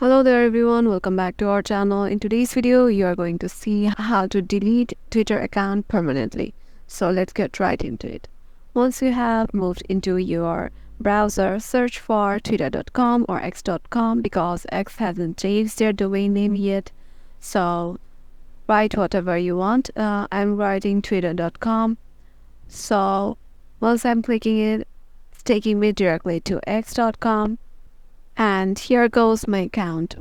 Hello there everyone, welcome back to our channel. In today's video, you are going to see how to delete Twitter account permanently. So let's get right into it. Once you have moved into your browser, search for twitter.com or x.com because X hasn't changed their domain name yet. So write whatever you want. I'm writing twitter.com. So once I'm clicking it, it's taking me directly to x.com. And here goes my account.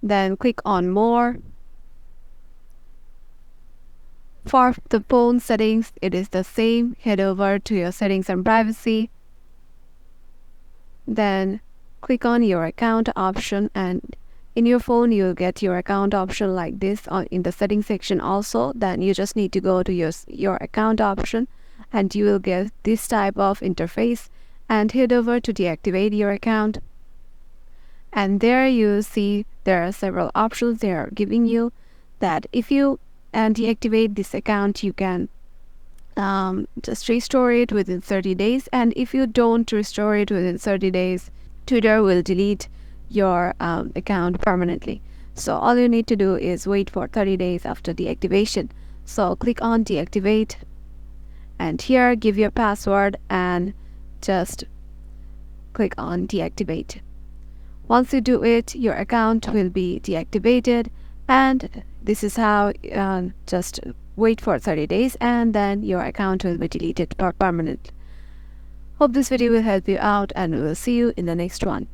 Then click on more. For the phone settings, it is the same. Head over to your settings and privacy. Then click on your account option, and in your phone you'll get your account option like this in the settings section also. Then you just need to go to your account option and you will get this type of interface, and head over to deactivate your account. And there you see there are several options they are giving you, that if you deactivate this account, you can just restore it within 30 days. And if you don't restore it within 30 days, Twitter will delete your account permanently. So all you need to do is wait for 30 days after deactivation. So click on deactivate, and here give your password and just click on deactivate. Once you do it, your account will be deactivated, and this is how just wait for 30 days and then your account will be deleted permanently. Hope this video will help you out, and we will see you in the next one.